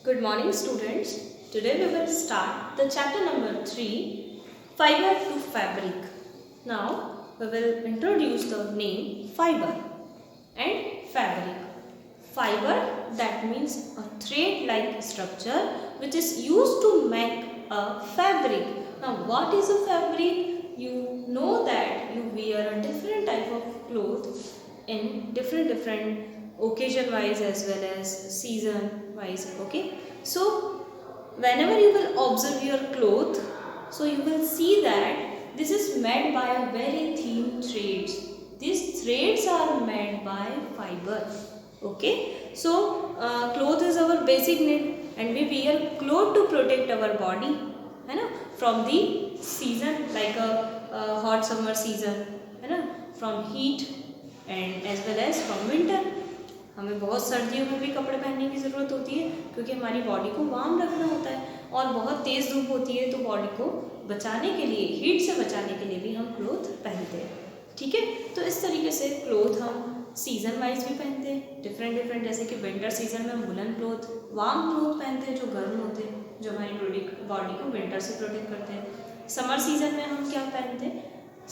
Good morning, students. Today we will start the chapter number 3, Fiber to Fabric. Now we will introduce the name fiber and fabric. Fiber, that means a thread-like structure which is used to make a fabric. Now what is a fabric? You know that you wear a different type of clothes in different occasion wise as well as season wise. Okay, so whenever you will observe your cloth, so you will see that this is made by a very thin threads. These threads are made by fiber. Okay, so cloth is our basic need and we wear cloth to protect our body, है ना, from the season like a hot summer season, है ना, from heat and as well as from winter. हमें बहुत सर्दियों में भी कपड़े पहनने की ज़रूरत होती है क्योंकि हमारी बॉडी को वार्म रखना होता है और बहुत तेज़ धूप होती है तो बॉडी को बचाने के लिए, हीट से बचाने के लिए भी हम क्लोथ पहनते हैं. ठीक है, तो इस तरीके से क्लोथ हम सीज़न वाइज भी पहनते हैं डिफरेंट, जैसे कि विंटर सीजन में हम वुलन क्लोथ, वार्म क्लोथ पहनते हैं जो गर्म होते हैं, जो हमारी बॉडी को विंटर से प्रोटेक्ट करते हैं. समर सीजन में हम क्या पहनते हैं?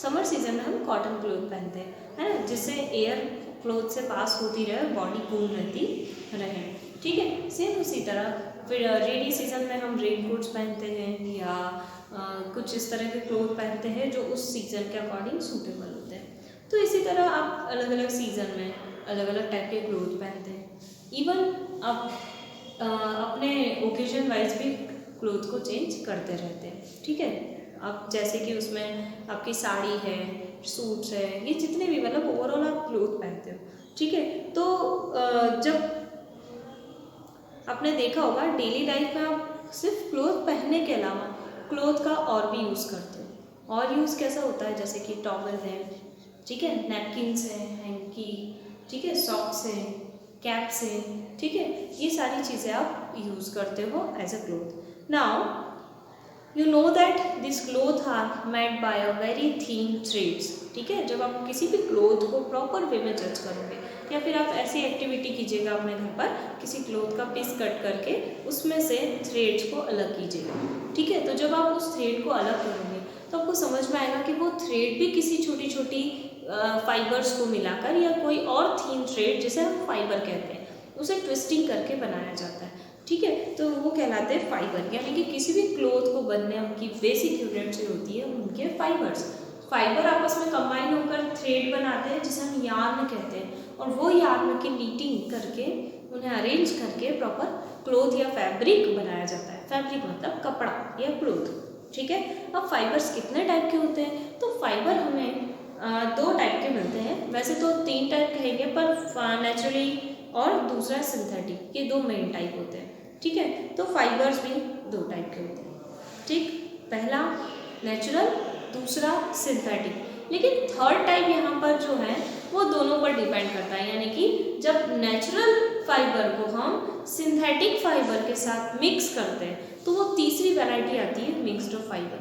समर सीजन में हम कॉटन क्लोथ पहनते हैं, है ना, जिससे एयर क्लोथ से पास होती रहे, बॉडी कूल रहती रहे. ठीक है, सेम उसी तरह फिर रेनी सीजन में हम रेन कोट्स पहनते हैं या कुछ इस तरह के क्लोथ पहनते हैं जो उस सीज़न के अकॉर्डिंग सूटेबल होते हैं. तो इसी तरह आप अलग अलग सीज़न में अलग अलग टाइप के क्लोथ पहनते हैं. इवन आप अपने ओकेजन वाइज भी क्लोथ को चेंज करते रहते हैं. ठीक है, आप जैसे कि उसमें आपकी साड़ी है, सूट्स है, ये जितने भी मतलब ओवरऑल आप क्लोथ पहनते हो. ठीक है, तो जब आपने देखा होगा डेली लाइफ में आप सिर्फ क्लोथ पहनने के अलावा क्लोथ का और भी यूज़ करते हो. और यूज़ कैसा होता है? जैसे कि टॉवल है, ठीक है, नैपकिन्स है, हैंकी, ठीक है, सॉक्स है, कैप्स है. ठीक है, ये सारी चीज़ें आप यूज़ करते हो as a cloth. Now you know that these clothes are made by a very thin threads. ठीक है, जब आप किसी भी क्लोथ को प्रॉपर वे में जज करोगे या फिर आप ऐसी एक्टिविटी कीजिएगा अपने घर पर, किसी क्लोथ का पीस कट करके उसमें से थ्रेड्स को अलग कीजिएगा. ठीक है, तो जब आप उस थ्रेड को अलग करोगे तो आपको समझ में आएगा कि वो थ्रेड भी किसी छोटी छोटी फाइबर्स को मिलाकर या कोई और थीन थ्रेड जिसे हम फाइबर कहते हैं उसे ट्विस्टिंग करके बनाया जाता है. ठीक है, तो वो कहलाते हैं फाइबर. यानी कि किसी भी क्लोथ को बनने की बेसिक यूनिट जो होती है उनके फाइबर्स. फाइबर आपस में कंबाइन होकर थ्रेड बनाते हैं जिसे हम यार्न कहते हैं और वो यार्न की नीटिंग करके उन्हें अरेंज करके प्रॉपर क्लोथ या फैब्रिक बनाया जाता है. फैब्रिक मतलब कपड़ा या क्लोथ. ठीक है, अब फाइबर्स कितने टाइप के होते हैं? तो फाइबर हमें 2 टाइप के मिलते हैं. वैसे तो 3 टाइप कहेंगे पर नेचुरली और दूसरा सिंथेटिक, ये 2 मेन टाइप होते हैं. ठीक है, तो फाइबर्स भी 2 टाइप के होते हैं. ठीक, पहला नेचुरल, दूसरा सिंथेटिक. लेकिन थर्ड टाइप यहाँ पर जो है वो दोनों पर डिपेंड करता है. यानी कि जब नेचुरल फाइबर को हम सिंथेटिक फाइबर के साथ मिक्स करते हैं तो वो तीसरी वैरायटी आती है मिक्स्ड फाइबर.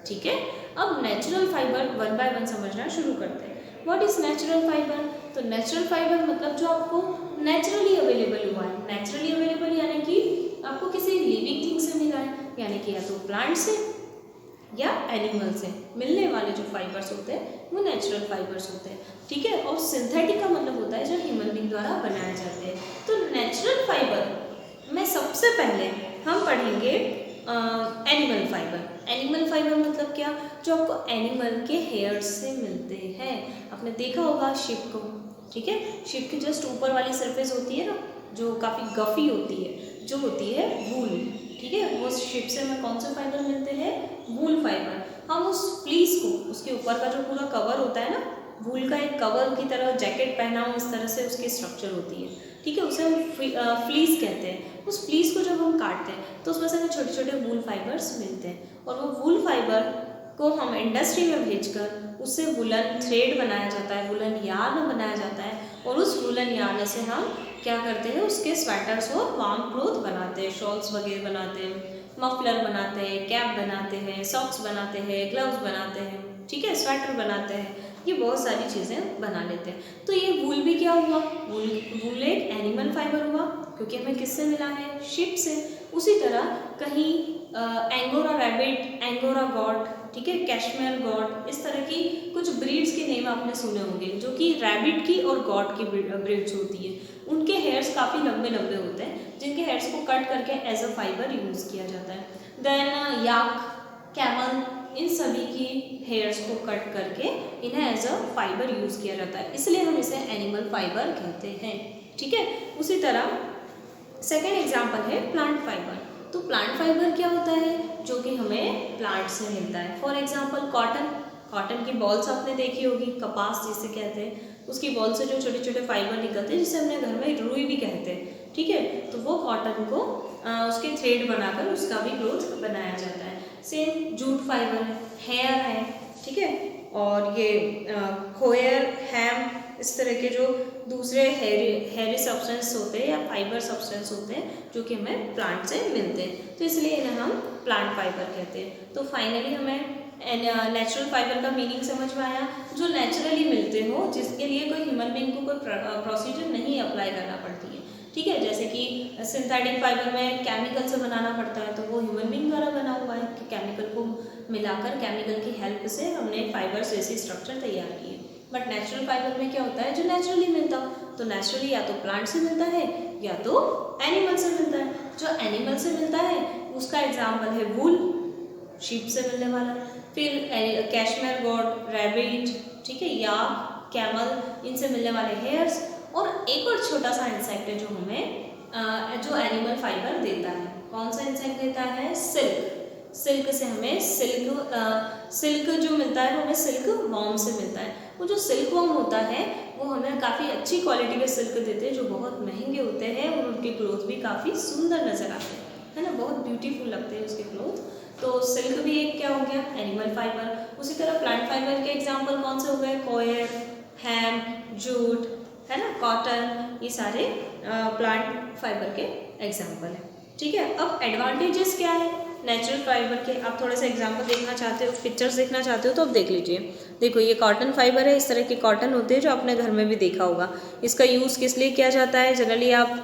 ठीक है, अब नेचुरल फाइबर 1 बाय 1 समझना शुरू करते हैं. What is natural fibre? तो नेचुरल फाइबर मतलब जो आपको नेचुरली अवेलेबल हुआ है. नेचुरली अवेलेबल यानी कि आपको किसी लिविंग थिंग से मिला है, यानी कि या तो प्लांट से या एनिमल से मिलने वाले जो फाइबर्स होते हैं वो नेचुरल फाइबर्स होते हैं. ठीक है, और सिंथेटिक का मतलब होता है जो ह्यूमन बीइंग द्वारा बनाए जाते हैं. तो नेचुरल फाइबर में सबसे पहले हम पढ़ेंगे एनिमल फाइबर. एनिमल फाइबर मतलब क्या? जो आपको एनिमल के हेयर्स से मिलते हैं. आपने देखा होगा शिप को. ठीक है, शिप की जस्ट ऊपर वाली सरफेस होती है ना जो काफ़ी गफी होती है, जो होती है वूल. ठीक है, वो शिप से हमें कौन से फाइबर मिलते हैं? वूल फाइबर. हम उस फ्लीस को, उसके ऊपर का जो पूरा कवर होता है ना, वूल का एक कवर की तरह जैकेट पहना हो इस तरह से उसकी स्ट्रक्चर होती है. ठीक है, उसे हम फ्लीस कहते हैं. उस फ्लीस को जब हम काटते हैं तो उसमें से हमें छोटे छोटे वूल फाइबर्स मिलते हैं और वो वूल फाइबर को हम इंडस्ट्री में भेजकर उससे वुलन थ्रेड बनाया जाता है, वुलन यार्न बनाया जाता है और उस वुलन यार्न से हम क्या करते हैं? उसके स्वेटर्स और वार्म क्लोथ बनाते हैं, शॉल्स वगैरह बनाते हैं, मफलर बनाते हैं, कैप बनाते हैं, सॉक्स बनाते हैं, ग्लव्स बनाते हैं. ठीक है, स्वेटर बनाते हैं, ये बहुत सारी चीज़ें बना लेते हैं. तो ये वूल भी क्या हुआ? वूल एक एनिमल फाइबर हुआ क्योंकि हमें किससे मिला है, शीप से। उसी तरह कहीं एंगोरा रैबिट, एंगोरा गॉट, ठीक है, कैशमेयर गॉट, इस तरह की कुछ ब्रीड्स के नेम आपने सुने होंगे जो कि रैबिट की और गॉट की ब्रीड्स होती है। उनके हेयर्स काफ़ी लंबे लंबे होते हैं जिनके हेयर्स को कट करके एज अ फाइबर यूज़ किया जाता है। देन याक, कैमल, इन सभी की हेयर्स को कट करके इन्हें एज अ फाइबर यूज़ किया जाता है, इसलिए हम इसे एनिमल फाइबर कहते हैं। ठीक है, उसी तरह सेकेंड एग्जाम्पल है प्लांट फाइबर। तो प्लांट फाइबर क्या होता है, जो कि हमें प्लांट से मिलता है। फॉर एग्जाम्पल कॉटन, कॉटन की बॉल्स आपने देखी होगी, कपास जिसे कहते हैं, उसकी बॉल से जो छोटे छोटे फाइबर निकलते हैं जिसे हमने घर में रुई भी कहते हैं। ठीक है, तो वो कॉटन को उसके थ्रेड बनाकर उसका भी क्लोथ बनाया जाता है। सेम जूट फाइबर है, हेयर है, ठीक है, और ये खोयर, हैम, इस तरह के जो दूसरे हेरी सब्सटेंस होते हैं या फाइबर सब्सटेंस होते हैं जो कि हमें प्लांट से मिलते हैं, तो इसलिए इन्हें हम प्लांट फाइबर कहते हैं। तो फाइनली हमें नेचुरल फाइबर का मीनिंग समझ में आया, जो नेचुरली मिलते हो, जिसके लिए कोई ह्यूमन बीइंग को कोई प्रोसीजर नहीं अप्लाई करना पड़ती है। ठीक है, जैसे कि सिंथेटिक फाइबर में केमिकल से बनाना पड़ता है, तो वो ह्यूमन बीइंग द्वारा बना हुआ है कि केमिकल को मिलाकर केमिकल की हेल्प से हमने फाइबर्स जैसी स्ट्रक्चर तैयार की है। बट नेचुरल फाइबर में क्या होता है, जो नेचुरली मिलता, तो नेचुरली या तो प्लांट से मिलता है या तो एनिमल से मिलता है। जो एनिमल से मिलता है उसका एग्जाम्पल है वूल, शीप से मिलने वाला, फिर कैशमेयर गॉट, रैबिट, ठीक है, या कैमल, इनसे मिलने वाले हेयर्स, और एक और छोटा सा इंसेक्ट है जो हमें जो एनिमल फाइबर देता है। कौन सा इंसेक्ट देता है, सिल्क। सिल्क से हमें सिल्क जो मिलता है वो हमें सिल्क वॉर्म से मिलता है। वो जो सिल्क वॉर्म होता है वो हमें काफ़ी अच्छी क्वालिटी के सिल्क देते हैं जो बहुत महंगे होते हैं, और उनके क्लोथ भी काफ़ी सुंदर नज़र आते हैं, है ना, बहुत ब्यूटीफुल लगते हैं उसके क्लोथ। तो सिल्क भी एक क्या हो गया, एनिमल फाइबर। उसी तरह प्लांट फाइबर के एग्जाम्पल कौन से हो गए, कोयर, हैम, जूट, है ना, कॉटन, ये सारे प्लांट फाइबर के एग्जाम्पल हैं। ठीक है, अब एडवांटेजेस क्या है नेचुरल फाइबर के, आप थोड़ा सा एग्जांपल देखना चाहते हो, पिक्चर्स देखना चाहते हो तो अब देख लीजिए। देखो ये कॉटन फाइबर है, इस तरह के कॉटन होते हैं जो आपने घर में भी देखा होगा। इसका यूज़ किस लिए किया जाता है, जनरली आप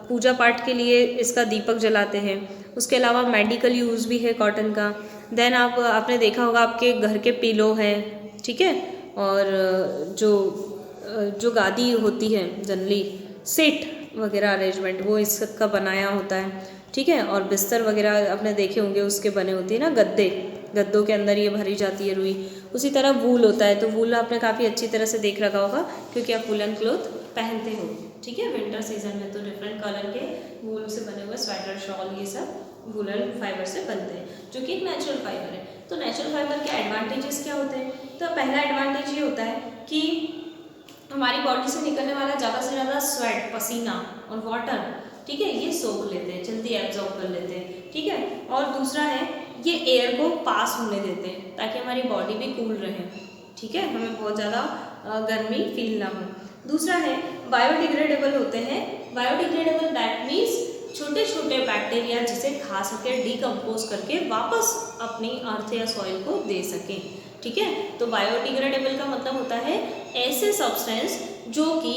पूजा पाठ के लिए इसका दीपक जलाते हैं। उसके अलावा मेडिकल यूज़ भी है कॉटन का। देन आपने देखा होगा आपके घर के पिलो हैं, ठीक है, और जो गादी होती है जनरली सीट वगैरह अरेंजमेंट वो इसका बनाया होता है। ठीक है, और बिस्तर वगैरह आपने देखे होंगे उसके बने होती है ना, गद्दों के अंदर ये भरी जाती है रुई। उसी तरह वूल होता है, तो वूल आपने काफ़ी अच्छी तरह से देख रखा होगा क्योंकि आप वूलन क्लोथ पहनते हो। ठीक है, विंटर सीजन में तो डिफरेंट कलर के वूल से बने हुए स्वेटर, शॉल, ये सब वूलन फाइबर से बनते हैं जो कि एक नेचुरल फाइबर है। तो नेचुरल फाइबर के एडवांटेजेस क्या होते हैं, तो पहला एडवांटेज ये होता है कि हमारी बॉडी से निकलने वाला ज़्यादा से ज़्यादा स्वेट, पसीना और वाटर, ठीक है, ये सोख लेते हैं, जल्दी एब्जॉर्ब कर लेते हैं। ठीक है, और दूसरा है ये एयर को पास होने देते हैं ताकि हमारी बॉडी भी कूल रहे। ठीक है, हमें बहुत ज़्यादा गर्मी फील ना हो। दूसरा है बायोडिग्रेडेबल होते हैं। बायोडिग्रेडेबल दैट मीन्स छोटे छोटे बैक्टीरिया जिसे खा सके, डिकम्पोज करके वापस अपनी अर्थ या सॉइल को दे सकें। ठीक है, तो बायोडिग्रेडेबल का मतलब होता है ऐसे सब्सटेंस जो कि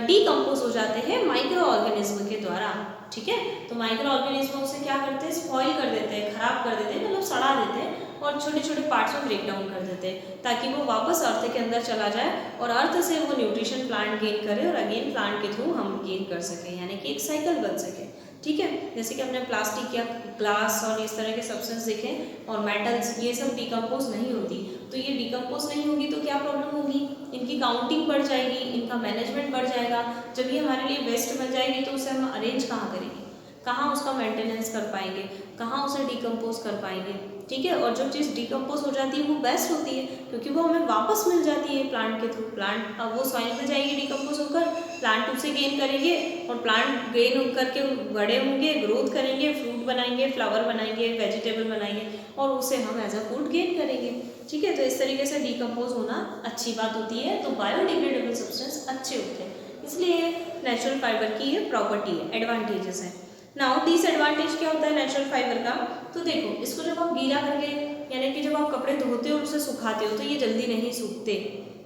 डिकम्पोज हो जाते हैं माइक्रो ऑर्गेनिज्म के द्वारा। ठीक है, तो माइक्रो ऑर्गेनिज्म उसे क्या करते हैं, स्पॉइल कर देते हैं, खराब कर देते हैं, मतलब सड़ा देते हैं और छोटे छोटे पार्ट्स में ब्रेक डाउन कर देते हैं ताकि वो वापस अर्थ के अंदर चला जाए और अर्थ से वो न्यूट्रिशन प्लांट गेन करे और अगेन प्लांट के थ्रू हम गेन कर सकें, यानी कि एक साइकिल बन सके। ठीक है, जैसे कि हमने प्लास्टिक या ग्लास और इस तरह के सब्सटेंस देखे और मेटल्स, ये सब डिकम्पोज नहीं होती, तो ये डिकम्पोज नहीं होगी तो क्या प्रॉब्लम होगी, इनकी काउंटिंग बढ़ जाएगी, इनका मैनेजमेंट बढ़ जाएगा। जब ये हमारे लिए वेस्ट बन जाएगी तो उसे हम अरेंज कहाँ करेंगे, कहाँ उसका मेंटेनेंस कर पाएंगे, कहाँ उसे डिकम्पोज कर पाएंगे। ठीक है, और जब चीज़ डिकम्पोज हो जाती है वो बेस्ट होती है क्योंकि वो हमें वापस मिल जाती है प्लांट के थ्रू। प्लांट अब वो सॉइल में जाएगी डिकम्पोज होकर, प्लांट उसे गेन करेंगे और प्लांट गेन करके बड़े होंगे, ग्रोथ करेंगे, फ्रूट बनाएंगे, फ्लावर बनाएंगे, वेजिटेबल बनाएंगे और उसे हम एज अ फूड गेन करेंगे। ठीक है, तो इस तरीके से डिकम्पोज होना अच्छी बात होती है। तो बायोडिग्रेडेबल सब्सटेंस अच्छे होते हैं, इसलिए नेचुरल फाइबर की ये प्रॉपर्टी है, एडवांटेजेस है। नाउ डिसएडवांटेज क्या होता है नेचुरल फाइबर का, तो देखो इसको जब आप गीला करके, यानी कि जब आप कपड़े धोते हो और उसे सुखाते हो तो ये जल्दी नहीं सूखते।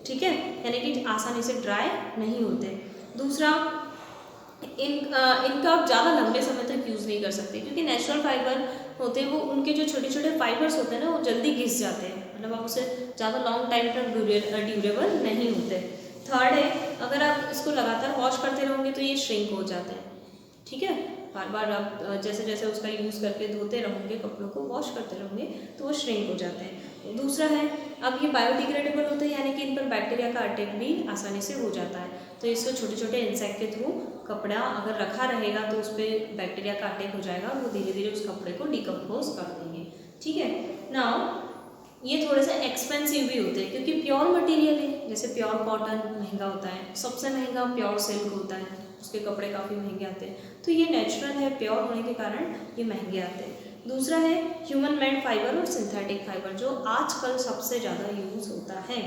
ठीक है, यानी कि आसानी से ड्राई नहीं होते। दूसरा, इनका आप ज़्यादा लंबे समय तक यूज़ नहीं कर सकते, क्योंकि नेचुरल फाइबर होते हैं वो, उनके जो छोटे छोटे फाइबर्स होते हैं ना, वो जल्दी घिस जाते हैं, मतलब आप उसे ज़्यादा लॉन्ग टाइम तक ड्यूरेबल नहीं होते। थर्ड है, अगर आप इसको लगातार वॉश करते रहोगे तो ये श्रिंक हो जाते हैं, ठीक है। बार बार आप जैसे जैसे उसका यूज़ करके धोते रहोगे, कपड़ों को वॉश करते रहोगे, तो वो श्रिंक हो जाते हैं। दूसरा है, अब ये बायोडिग्रेडेबल होते हैं, यानी कि इन पर बैक्टीरिया का अटैक भी आसानी से हो जाता है। तो इसको छोटे छोटे इंसेक्ट के थ्रू कपड़ा अगर रखा रहेगा तो उस पर बैक्टीरिया का अटैक हो जाएगा, वो धीरे धीरे उस कपड़े को डिकम्पोज कर देंगे, ठीक है। नाउ ये थोड़े से एक्सपेंसिव भी होते हैं, क्योंकि प्योर मटेरियल है, जैसे प्योर कॉटन महंगा होता है, सबसे महंगा प्योर सिल्क होता है, उसके कपड़े काफ़ी महंगे आते हैं। तो ये नेचुरल है, प्योर होने के कारण ये महंगे आते हैं। दूसरा है ह्यूमन मेड फाइबर और सिंथेटिक फाइबर, जो आजकल सबसे ज़्यादा यूज़ होता है।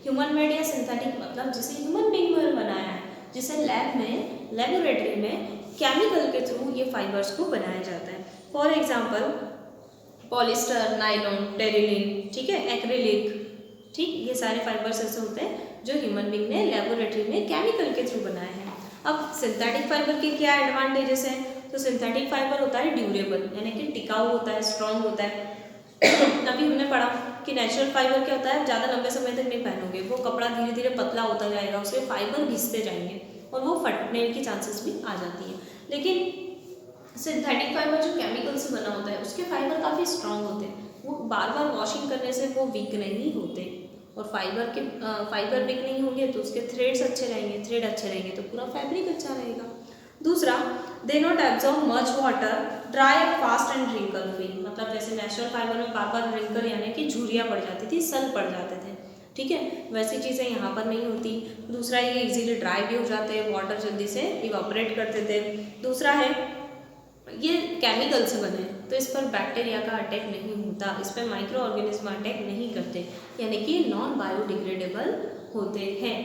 ह्यूमन मेड या सिंथेटिक मतलब जिसे ह्यूमन बीइंग ने बनाया है, जिसे लैब में, लेबोरेटरी में केमिकल के थ्रू ये फाइबर्स को बनाया जाता है। For example polyester, nylon, Terylene, ठीक है, एक्रिलिक, ठीक, ये सारे फाइबर्स ऐसे होते हैं जो ह्यूमन बीइंग ने लेबोरेटरी में केमिकल के थ्रू बनाए हैं। अब सिंथेटिक फाइबर के क्या एडवांटेजेस हैं? तो सिंथेटिक फाइबर होता है ड्यूरेबल, यानी कि टिकाऊ होता है, स्ट्रॉन्ग होता है। अभी हमने पढ़ा कि नेचुरल फाइबर क्या होता है, ज़्यादा लंबे समय तक नहीं पहनोगे, वो कपड़ा धीरे धीरे पतला होता जाएगा, उसके फाइबर घिसते जाएंगे और वो फटने की चांसेस भी आ जाती है। लेकिन सिंथेटिक फाइबर जो केमिकल से बना होता है, उसके फाइबर काफ़ी स्ट्रांग होते हैं, वो बार बार वॉशिंग करने से वो वीक नहीं होते, और फाइबर वीक नहीं होंगे तो उसके थ्रेड्स अच्छे रहेंगे, थ्रेड अच्छे रहेंगे तो पूरा फैब्रिक अच्छा रहेगा। दूसरा, they not absorb much water, dry and fast and wrinkle free, मतलब जैसे नेचुरल फाइबर में बार बार रिंकल यानी कि झुर्रियाँ पड़ जाती थी, सल पड़ जाते थे, ठीक है, वैसी चीज़ें यहाँ पर नहीं होती। दूसरा, ये इजीली ड्राई भी हो जाते हैं, वाटर जल्दी से इवापोरेट करते थे। दूसरा है, ये केमिकल से बने तो इस पर बैक्टीरिया का अटैक नहीं होता, इस पर माइक्रो ऑर्गेनिज्म अटैक नहीं करते, यानी कि नॉन बायोडिग्रेडेबल होते हैं,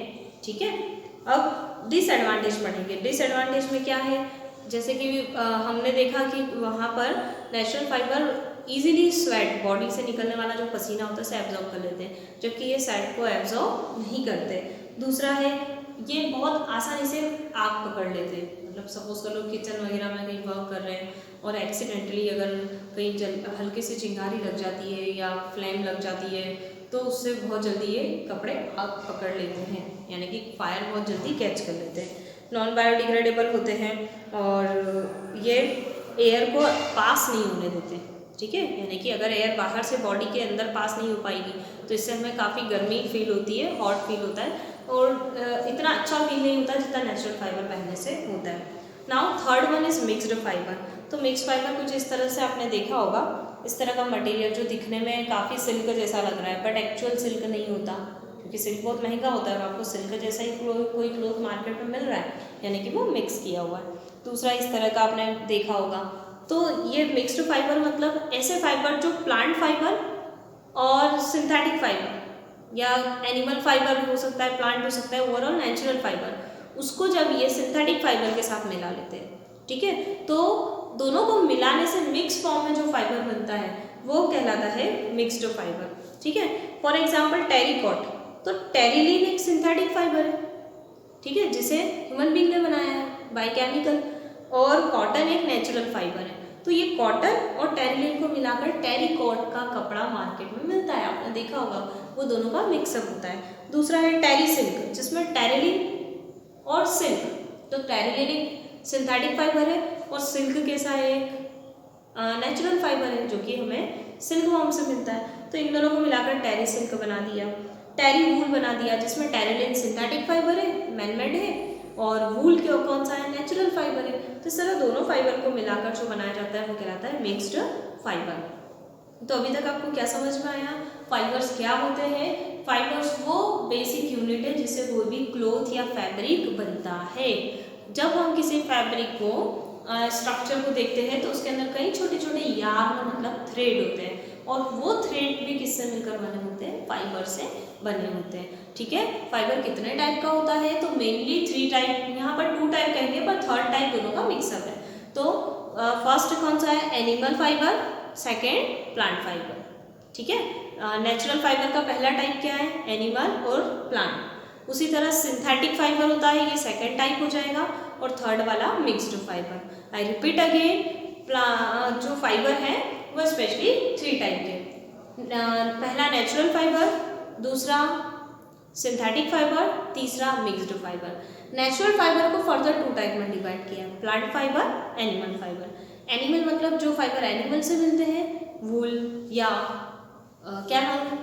ठीक है। अब डिसएडवांटेज पढ़ेंगे। डिसएडवांटेज में क्या है, जैसे कि हमने देखा कि वहाँ पर natural fibre easily sweat, body से निकलने वाला जो पसीना होता है उसे एब्जॉर्ब कर लेते हैं, जबकि ये स्वेट को एब्जॉर्ब नहीं करते। दूसरा है, ये बहुत आसानी से आग पकड़ लेते हैं, मतलब सपोज कर लो किचन वगैरह में कहीं वर्क कर रहे हैं और एक्सीडेंटली अगर कहीं हल्की सी चिंगारी लग जाती है या फ्लेम लग जाती है तो उससे बहुत जल्दी ये कपड़े आग पकड़ लेते हैं, यानी कि फायर बहुत जल्दी कैच कर लेते हैं। नॉन बायोडिग्रेडेबल होते हैं और ये एयर को पास नहीं होने देते, ठीक है, यानी कि अगर एयर बाहर से बॉडी के अंदर पास नहीं हो पाएगी तो इससे हमें काफ़ी गर्मी फील होती है, हॉट फील होता है और इतना अच्छा फील नहीं होता जितना नेचुरल फाइबर पहनने से होता है। Now third one is mixed fibre. तो मिक्स फाइबर कुछ इस तरह से आपने देखा होगा, इस तरह का मटेरियल जो दिखने में काफ़ी सिल्क जैसा लग रहा है बट एक्चुअल सिल्क नहीं होता, क्योंकि सिल्क बहुत महंगा होता है और आपको सिल्क जैसा ही कोई क्लोथ मार्केट में मिल रहा है, यानी कि वो मिक्स किया हुआ है। दूसरा, इस तरह का आपने देखा होगा। तो ये मिक्स्ड फाइबर मतलब ऐसे फाइबर जो प्लांट फाइबर और सिंथेटिक फाइबर या एनिमल फाइबर हो सकता है, प्लांट हो सकता है, ओवरऑल नेचुरल फाइबर, उसको जब ये सिंथेटिक फाइबर के साथ मिला लेते हैं, ठीक है, तो दोनों को मिलाने से मिक्स फॉर्म में जो फाइबर बनता है वो कहलाता है मिक्स्ड फाइबर, ठीक है। फॉर एग्जाम्पल टेरिकॉट, तो टेरिलिन एक सिंथेटिक फाइबर है, ठीक है, जिसे ह्यूमन बीइंग ने बनाया है बाय केमिकल, और कॉटन एक नेचुरल फाइबर है। तो ये कॉटन और टेरिलिन को मिलाकर टेरिकॉट का कपड़ा मार्केट में मिलता है, आपने देखा होगा, वो दोनों का मिक्सअप होता है। दूसरा है टेरी सिल्क, जिसमें टेरिलिन और सिल्क, तो टेरिलिन एक सिंथेटिक फाइबर है और सिल्क कैसा है, नेचुरल फाइबर है जो कि हमें सिल्क फॉर्म से मिलता है। तो इन दोनों को मिलाकर टेरी सिल्क बना दिया। टेरी वूल बना दिया, जिसमें टेरिलिन सिंथेटिक फाइबर है, मैनमेड है, और वूल के कौन सा है, नेचुरल फाइबर है। तो इस तरह दोनों फाइबर को मिलाकर जो बनाया जाता है वो कहलाता है मिक्स्ड फाइबर। तो अभी तक आपको क्या समझ में आया, फाइबर्स क्या होते हैं? फाइबर्स वो बेसिक यूनिट है जिससे कोई भी क्लोथ या फैब्रिक बनता है। जब हम किसी फैब्रिक को स्ट्रक्चर को देखते हैं तो उसके अंदर कई छोटे छोटे यार्न मतलब थ्रेड होते हैं, और वो थ्रेड भी किससे मिलकर बने होते हैं, फाइबर से बने होते हैं, ठीक है। फाइबर कितने टाइप का होता है, तो मेनली 3 टाइप, यहाँ पर 2 टाइप कहेंगे पर थर्ड टाइप दोनों का मिक्सअप है। तो फर्स्ट कौन सा है, animal fibre, second plant fibre, ठीक है। नेचुरल फाइबर का पहला टाइप क्या है, एनिमल और प्लांट। उसी तरह सिंथेटिक फाइबर होता है, ये सेकेंड टाइप हो जाएगा, और थर्ड वाला mixed fibre. I repeat again, जो फाइबर है वो स्पेशली 3 टाइप के, पहला नेचुरल फाइबर, दूसरा सिंथेटिक फाइबर, तीसरा मिक्स्ड फाइबर। नेचुरल फाइबर को फर्दर 2 टाइप में डिवाइड किया है, plant fibre, animal fibre. Animal मतलब जो फाइबर एनिमल से मिलते हैं, वूल या क्या नाम है,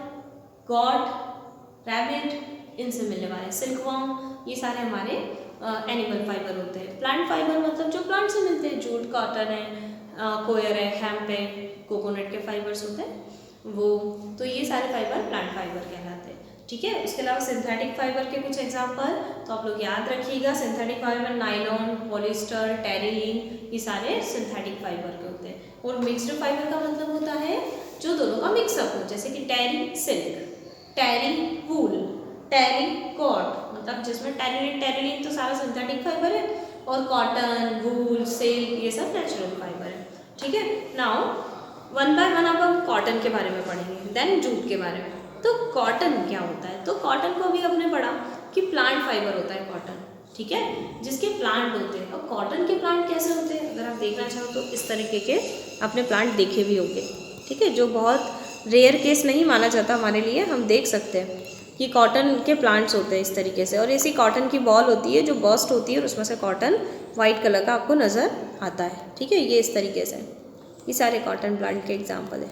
गॉट, रैबिट, इनसे मिलने वाले सिल्कवॉर्म, ये सारे हमारे एनिमल फाइबर होते हैं। प्लांट फाइबर मतलब जो प्लांट से मिलते हैं, जूट, कॉटन है, कोयर है, हेम्प है, कोकोनट के फाइबर्स होते हैं वो, तो ये सारे फाइबर प्लांट फाइबर कहलाते हैं। ठीक है, उसके अलावा सिंथेटिक फाइबर के कुछ एग्जांपल तो आप लोग याद रखिएगा। Synthetic fibre nylon, polyester, terylene, ये सारे सिंथेटिक फाइबर के होते हैं। और मिक्स्ड फाइबर का मतलब होता है जो दोनों का मिक्सअप हो, जैसे कि टेरी सिल्क, टेरी वूल, टेरी कॉट, मतलब जिसमें टेरिलीन तो सारा सिंथेटिक फाइबर है, और कॉटन, वूल, सिल्क ये सब नेचुरल फाइबर है। ठीक है, नाउ वन बाय वन अब हम कॉटन के बारे में पढ़ेंगे, देन जूट के बारे में। तो कॉटन क्या होता है, तो कॉटन को भी हमने पढ़ा कि प्लांट फाइबर होता है कॉटन। ठीक है, जिसके प्लांट होते हैं। अब कॉटन के प्लांट कैसे होते हैं, अगर आप देखना चाहो तो इस तरीके के आपने प्लांट देखे भी होंगे। ठीक है, जो बहुत रेयर केस नहीं माना जाता हमारे लिए, हम देख सकते हैं कि कॉटन के प्लांट्स होते हैं इस तरीके से, और ऐसी कॉटन की बॉल होती है जो बर्स्ट होती है और उसमें से कॉटन वाइट कलर का आपको नज़र आता है। ठीक है, ये इस तरीके से, ये सारे कॉटन प्लांट के एग्जाम्पल है।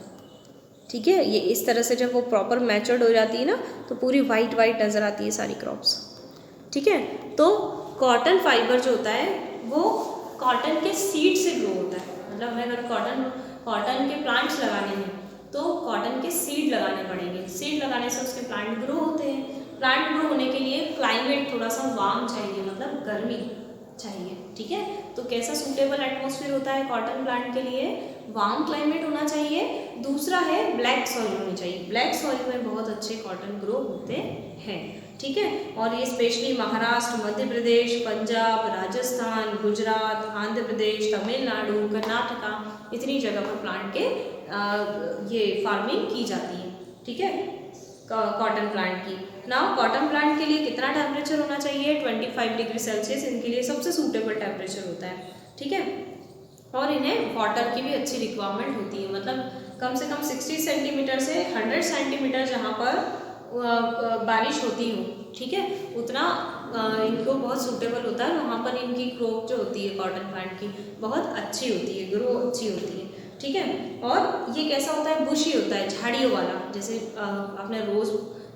ठीक है, ये इस तरह से जब वो प्रॉपर मैच्योर्ड हो जाती है ना, तो पूरी वाइट वाइट नज़र आती है सारी क्रॉप्स। ठीक है, तो कॉटन फाइबर जो होता है वो कॉटन के सीड से ग्रो होता है। मतलब हमें अगर कॉटन के प्लांट्स लगाने हैं तो कॉटन के सीड लगाने पड़ेंगे। सीड लगाने से उसके प्लांट ग्रो होते हैं। प्लांट ग्रो होने के लिए क्लाइमेट थोड़ा सा वार्म चाहिए, मतलब गर्मी चाहिए। ठीक है, तो कैसा सूटेबल एटमॉस्फेयर होता है कॉटन प्लांट के लिए, वार्म क्लाइमेट होना चाहिए। दूसरा है ब्लैक सॉइल होनी चाहिए, ब्लैक सॉइल में बहुत अच्छे कॉटन ग्रो होते हैं। ठीक है, और ये स्पेशली महाराष्ट्र, मध्य प्रदेश, पंजाब, राजस्थान, गुजरात, आंध्र प्रदेश, तमिलनाडु, कर्नाटका, इतनी जगह पर प्लांट के ये फार्मिंग की जाती है। ठीक है, कॉटन प्लांट की। नाउ कॉटन प्लांट के लिए कितना टेम्परेचर होना चाहिए, 25 डिग्री सेल्सियस इनके लिए सबसे सूटेबल टेम्परेचर होता है। ठीक है, और इन्हें वाटर की भी अच्छी रिक्वायरमेंट होती है, मतलब कम से कम 60 सेंटीमीटर से 100 सेंटीमीटर जहाँ पर बारिश होती हो, ठीक है, उतना इनको बहुत सूटेबल होता है। वहाँ पर इनकी ग्रोथ जो होती है कॉटन प्लांट की बहुत अच्छी होती है, ग्रो अच्छी होती है। ठीक है, और ये कैसा होता है, बुशी होता है, झाड़ियों वाला, जैसे आपने रोज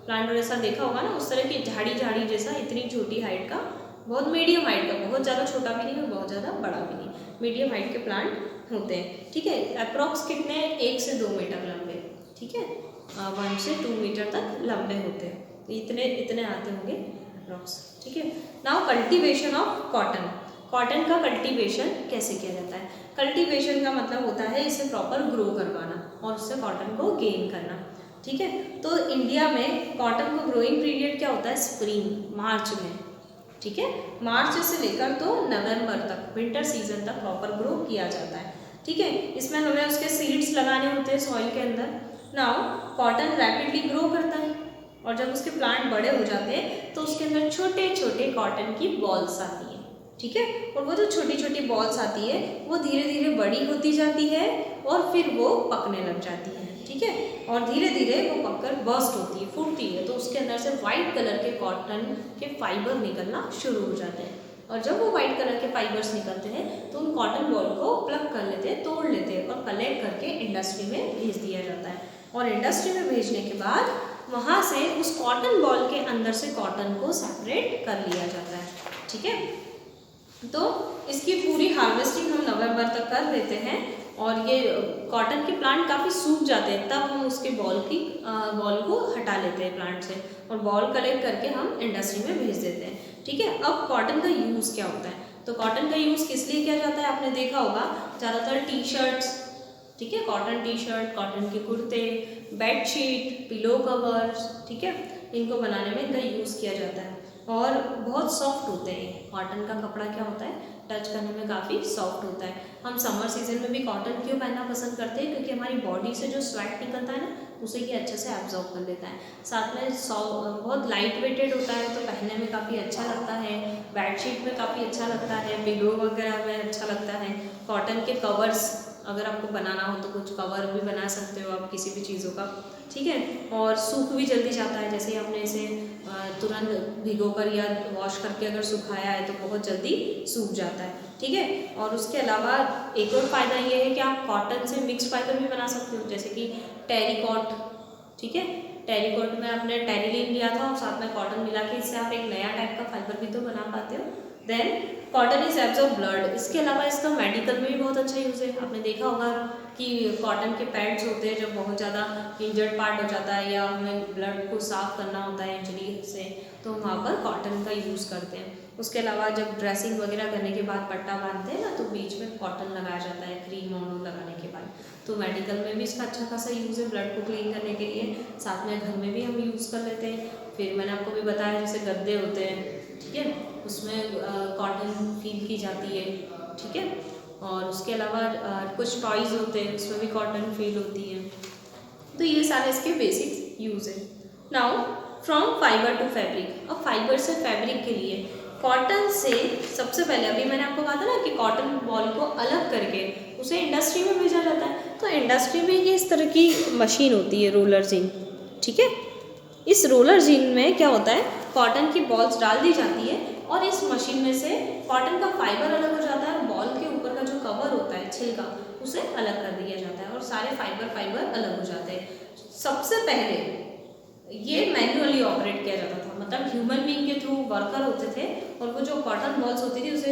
प्लांट जैसा देखा होगा ना, उस तरह की झाड़ी जैसा, इतनी छोटी हाइट का, बहुत मीडियम हाइट का, बहुत ज़्यादा छोटा भी नहीं और बहुत ज़्यादा बड़ा भी नहीं, मीडियम हाइट के प्लांट होते हैं। ठीक है, अप्रॉक्स कितने, 1 से 2 मीटर लंबे। ठीक है, 1 से 2 मीटर तक लंबे होते हैं, तो इतने आते होंगे अप्रॉक्स। ठीक है, now cultivation of cotton. Cotton का कल्टीवेशन कैसे किया जाता है, कल्टीवेशन का मतलब होता है इसे प्रॉपर ग्रो करवाना और उससे कॉटन को गेन करना। ठीक है, तो इंडिया में कॉटन को ग्रोइंग पीरियड क्या होता है, स्प्रिंग, मार्च में। ठीक है, मार्च से लेकर तो नवंबर तक, विंटर सीजन तक प्रॉपर ग्रो किया जाता है। ठीक है, इसमें हमें उसके सीड्स लगाने होते हैं सॉइल के अंदर। नाउ कॉटन रैपिडली ग्रो करता है और जब उसके प्लांट बड़े हो जाते हैं तो उसके अंदर छोटे छोटे कॉटन की बॉल्स आती है। ठीक है, और वो जो छोटी छोटी बॉल्स आती है वो धीरे धीरे बड़ी होती जाती है और फिर वो पकने लग जाती है। ठीक है, और धीरे धीरे वो पककर बर्स्ट होती है, फूटती है, तो उसके अंदर से वाइट कलर के कॉटन के फाइबर निकलना शुरू हो जाते हैं। और जब वो वाइट कलर के फाइबर्स निकलते हैं तो उन कॉटन बॉल को प्लग कर लेते हैं, तोड़ लेते हैं और कलेक्ट करके इंडस्ट्री में भेज दिया जाता है। और इंडस्ट्री में भेजने के बाद वहाँ से उस कॉटन बॉल के अंदर से कॉटन को सेपरेट कर लिया जाता है। ठीक है, तो इसकी पूरी हार्वेस्टिंग हम नवंबर तक कर देते हैं और ये कॉटन के प्लांट काफ़ी सूख जाते हैं, तब हम उसके बॉल को हटा लेते हैं प्लांट से और बॉल कलेक्ट करके हम इंडस्ट्री में भेज देते हैं। ठीक है, अब कॉटन का यूज़ क्या होता है, तो कॉटन का यूज़ किस लिए किया जाता है, आपने देखा होगा ज़्यादातर टी शर्ट्स। ठीक है, कॉटन टी शर्ट, कॉटन के कुर्ते, बेडशीट, पिलो कवर्स, ठीक है, इनको बनाने में इनका यूज़ किया जाता है और बहुत सॉफ्ट होते हैं। कॉटन का कपड़ा क्या होता है, टच करने में काफ़ी सॉफ्ट होता है। हम समर सीजन में भी कॉटन क्यों पहनना पसंद करते हैं, क्योंकि हमारी बॉडी से जो स्वेट निकलता है ना उसे ये अच्छे से एब्जॉर्ब कर लेता है। साथ में बहुत लाइट वेटेड होता है, तो पहनने में काफ़ी अच्छा लगता है, बेडशीट में काफ़ी अच्छा लगता है, पिलो वगैरह में अच्छा लगता है। कॉटन के कवर्स अगर आपको बनाना हो तो कुछ कवर भी बना सकते हो आप किसी भी चीज़ों का, ठीक है। और सूख भी जल्दी जाता है, जैसे आपने इसे तुरंत भिगो कर या वॉश करके अगर सुखाया है तो बहुत जल्दी सूख जाता है, ठीक है। और उसके अलावा एक और फ़ायदा ये है कि आप कॉटन से मिक्स फाइबर भी बना सकते हो, जैसे कि टेरिकॉट, ठीक है। टेरिकॉट में आपने टेरिलीन लिया था और साथ में कॉटन मिला के इससे आप एक नया टाइप का फाइबर भी तो बना पाते हो। Then cotton is absorb blood. इसके अलावा इसका मेडिकल में भी बहुत अच्छा यूज़ है। आपने देखा होगा कि कॉटन के पैड्स होते हैं, जब बहुत ज़्यादा इंजर्ड पार्ट हो जाता है या हमें ब्लड को साफ करना होता है इंजरी से, तो वहाँ पर कॉटन का यूज़ करते हैं। उसके अलावा जब ड्रेसिंग वगैरह करने के बाद पट्टा बांधते हैं ना, तो बीच में कॉटन लगाया जाता है क्रीम और लगाने के बाद। तो मेडिकल में भी इसका अच्छा खासा यूज़ है ब्लड को क्लीन करने के लिए। साथ में घर में भी हम यूज़ कर लेते हैं। फिर मैंने आपको भी बताया जैसे गद्दे होते हैं, ठीक है, उसमें कॉटन फील की जाती है, ठीक है। और उसके अलावा कुछ टॉयज़ होते हैं उसमें भी कॉटन फील होती है। तो ये सारे इसके बेसिक यूज़ है। Now from fibre to fabric. अब फाइबर से फैब्रिक के लिए कॉटन से सबसे पहले अभी मैंने आपको कहा था ना कि कॉटन बॉल को अलग करके उसे इंडस्ट्री में भेजा जाता है। तो इंडस्ट्री में ये इस तरह की मशीन होती है, रोलर जीन, ठीक है। इस रोलर जीन में क्या होता है, कॉटन की बॉल्स डाल दी जाती है और इस मशीन में से कॉटन का फाइबर अलग हो जाता है, बॉल के ऊपर का जो कवर होता है छिलका उसे अलग कर दिया जाता है और सारे फाइबर अलग हो जाते हैं। सबसे पहले ये मैन्युअली ऑपरेट किया जाता था, मतलब ह्यूमन बीइंग के थ्रू वर्कर होते थे और वो जो कॉटन बॉल्स होती थी उसे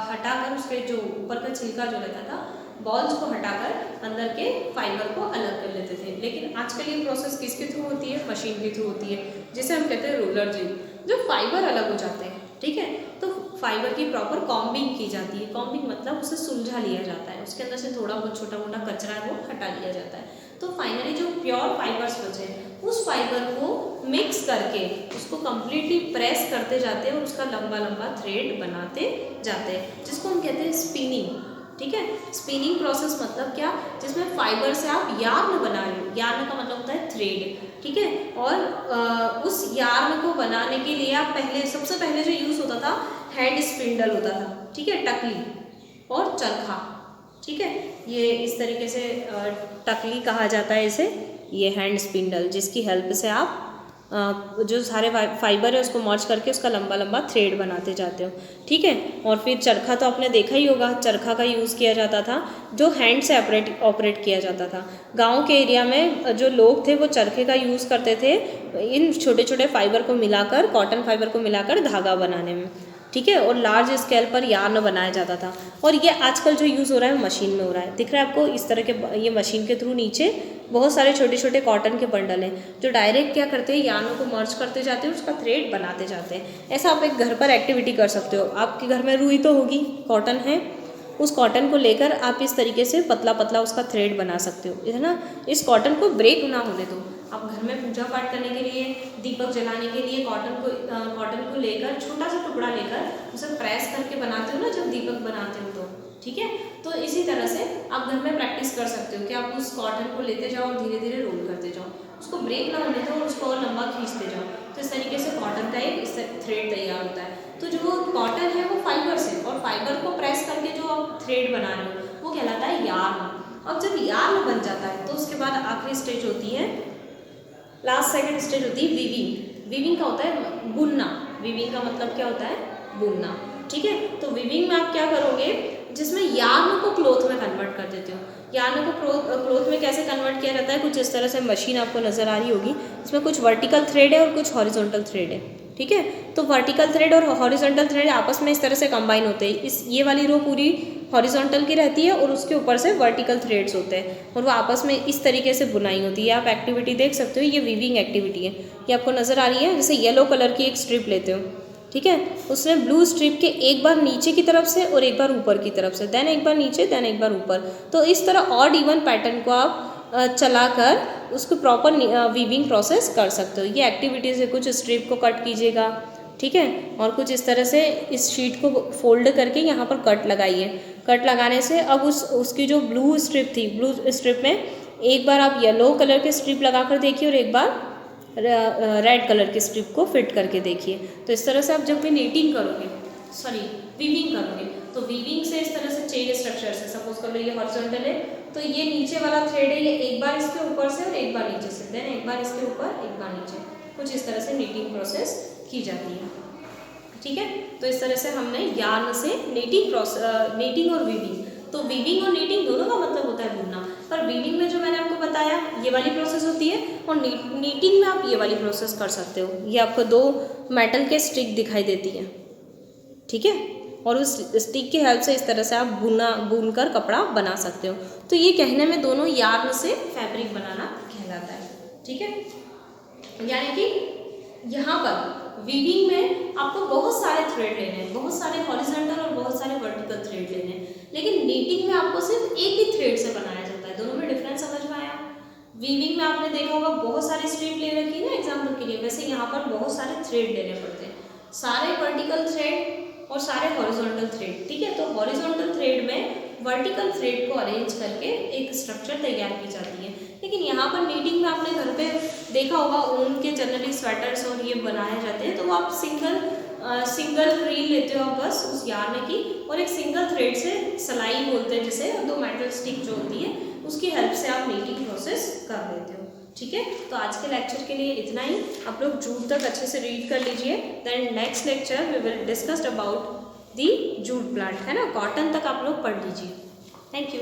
हटाकर उसके जो ऊपर का छिलका जो रहता था, बॉल्स को हटाकर अंदर के फाइबर को अलग कर लेते थे। लेकिन आजकल ये प्रोसेस किसके थ्रू होती है, मशीन के थ्रू होती है, जिसे हम कहते हैं रोलर जीन। जो फाइबर अलग हो जाते हैं, ठीक है, तो फाइबर की प्रॉपर कॉम्बिंग की जाती है। कॉम्बिंग मतलब उसे सुलझा लिया जाता है, उसके अंदर से थोड़ा बहुत छोटा मोटा कचरा है वो हटा लिया जाता है। तो फाइनली जो प्योर फाइबर्स बचे उस फाइबर को मिक्स करके उसको कम्प्लीटली प्रेस करते जाते हैं और उसका लंबा लंबा थ्रेड बनाते जाते हैं, जिसको हम कहते हैं स्पिनिंग, ठीक है। स्पिनिंग प्रोसेस मतलब क्या, जिसमें फाइबर से आप यार्न बना रहे हो। यार्न का मतलब होता है थ्रेड, ठीक है। और उस यार्न को बनाने के लिए आप सबसे पहले जो यूज़ होता था हैंड स्पिंडल होता था, ठीक है, टकली और चरखा, ठीक है। ये इस तरीके से टकली कहा जाता है इसे, ये हैंड स्पिंडल, जिसकी हेल्प से आप जो सारे फाइबर है उसको मर्ज करके उसका लंबा लंबा थ्रेड बनाते जाते हो, ठीक है। और फिर चरखा तो आपने देखा ही होगा, चरखा का यूज़ किया जाता था जो हैंड से ऑपरेट किया जाता था। गांव के एरिया में जो लोग थे वो चरखे का यूज़ करते थे इन छोटे छोटे फाइबर को मिलाकर, कॉटन फाइबर को मिलाकर धागा बनाने में, ठीक है। और लार्ज स्केल पर यार्न बनाया जाता था। और ये आजकल जो यूज़ हो रहा है मशीन में हो रहा है, दिख रहा है आपको इस तरह के, ये मशीन के थ्रू नीचे बहुत सारे छोटे छोटे कॉटन के बंडल हैं जो डायरेक्ट क्या करते हैं, यार्नों को मर्ज करते जाते हैं, उसका थ्रेड बनाते जाते हैं। ऐसा आप एक घर पर एक्टिविटी कर सकते हो। आपके घर में रुई तो होगी, कॉटन है, उस कॉटन को लेकर आप इस तरीके से पतला पतला उसका थ्रेड बना सकते हो, है ना। इस कॉटन को ब्रेक ना होने दो। आप घर में पूजा पाठ करने के लिए, दीपक जलाने के लिए कॉटन को लेकर, छोटा सा टुकड़ा लेकर उसे प्रेस करके बनाते हो ना जब दीपक बनाते हो तो, ठीक है। तो इसी तरह से आप घर में प्रैक्टिस कर सकते हो कि आप उस कॉटन को लेते जाओ और धीरे धीरे रोल करते जाओ, उसको ब्रेक ना होने दो और उसको और लंबा खींचते जाओ। तो इस तरीके से कॉटन का एक थ्रेड तैयार होता है। तो जो कॉटन है वो फाइबर से, और फाइबर को प्रेस करके जो आप थ्रेड बना रहे हो वो कहलाता है यार्न। अब जब यार्न बन जाता है तो उसके बाद आखिरी स्टेज होती है, लास्ट सेकंड स्टेज होती है वीविंग। वीविंग का होता है बुनना। वीविंग का मतलब क्या होता है, बुनना, ठीक है। तो वीविंग में आप क्या करोगे, जिसमें यार्न को क्लोथ में कन्वर्ट कर देते हो। यार्न को क्लोथ में कैसे कन्वर्ट किया जाता है, कुछ इस तरह से मशीन आपको नज़र आ रही होगी। इसमें कुछ वर्टिकल थ्रेड है और कुछ हॉरिजॉन्टल थ्रेड है, ठीक है। तो वर्टिकल थ्रेड और हॉरिजॉन्टल थ्रेड आपस में इस तरह से कंबाइन होते हैं। ये वाली रो पूरी हॉरिजॉन्टल की रहती है और उसके ऊपर से वर्टिकल थ्रेड्स होते हैं और वो आपस में इस तरीके से बुनाई होती है। आप एक्टिविटी देख सकते हो, ये वीविंग एक्टिविटी है। ये आपको नज़र आ रही है, जैसे येलो कलर की एक स्ट्रिप लेते हो, ठीक है, उसमें ब्लू स्ट्रिप के एक बार नीचे की तरफ से और एक बार ऊपर की तरफ से, देन एक बार नीचे, देन एक बार ऊपर। तो इस तरह ऑड इवन पैटर्न को आप चलाकर उसको प्रॉपर वीविंग प्रोसेस कर सकते हो। ये एक्टिविटीज़ है, कुछ स्ट्रिप को कट कीजिएगा, ठीक है, और कुछ इस तरह से इस शीट को फोल्ड करके यहाँ पर कट लगाइए। कट लगाने से अब उसकी जो ब्लू स्ट्रिप थी, ब्लू स्ट्रिप में एक बार आप येलो कलर के स्ट्रिप लगा कर देखिए और एक बार रेड कलर के स्ट्रिप को फिट करके देखिए। तो इस तरह से आप जब भी नीटिंग करोगे, वीविंग करोगे, तो वीविंग से इस तरह से चेन स्ट्रक्चर से, सपोज कर लो ये हॉरिजॉन्टल है, तो ये नीचे वाला थ्रेड है, ये एक बार इसके ऊपर से और एक बार नीचे से, देन एक बार इसके ऊपर एक बार नीचे, कुछ इस तरह से नीटिंग प्रोसेस की जाती है। ठीक है, तो इस तरह से हमने यार्न से नीटिंग और वीविंग, तो वीविंग और नीटिंग दोनों का मतलब होता है बुनना, पर वीविंग में जो मैंने आपको बताया ये वाली प्रोसेस होती है, और नीटिंग में आप ये वाली प्रोसेस कर सकते हो। ये आपको 2 मेटल के स्टिक दिखाई देती है, ठीक है, और उस स्टिक की हेल्प से इस तरह से आप बुनकर कपड़ा बना सकते हो। तो ये कहने में दोनों यार्न से फैब्रिक बनाना कहलाता है। ठीक है, यानी कि यहाँ पर वीविंग में आपको बहुत सारे थ्रेड लेने हैं, बहुत सारे हॉरिजॉन्टल और बहुत सारे वर्टिकल थ्रेड लेने हैं, लेकिन नीटिंग में आपको सिर्फ एक ही थ्रेड से बनाया जाता है। दोनों में डिफरेंस समझ में आया? वीविंग में आपने देखा होगा बहुत सारी स्ट्रिप ले रखी है ना एग्जाम्पल के लिए, वैसे यहाँ पर बहुत सारे थ्रेड लेने पड़ते हैं, सारे वर्टिकल थ्रेड और सारे हॉरिजॉन्टल थ्रेड। ठीक है, तो हॉरिजॉन्टल थ्रेड में वर्टिकल थ्रेड को अरेंज करके एक स्ट्रक्चर तैयार की जाती है, लेकिन यहाँ पर नीटिंग में आपने घर पे देखा होगा ऊन के जनरली स्वेटर्स और ये बनाए जाते हैं, तो वो आप सिंगल रील लेते हो आप बस उस यार्न की, और एक सिंगल थ्रेड से सिलाई बोलते हैं जिसे, 2 मेटल स्टिक जो होती है उसकी हेल्प से आप नीटिंग प्रोसेस कर लेते हो। ठीक है, तो आज के लेक्चर के लिए इतना ही। आप लोग जूट तक अच्छे से रीड कर लीजिए, then next lecture we will discuss about the jute plant, है ना, कॉटन तक आप लोग पढ़ लीजिए। Thank you.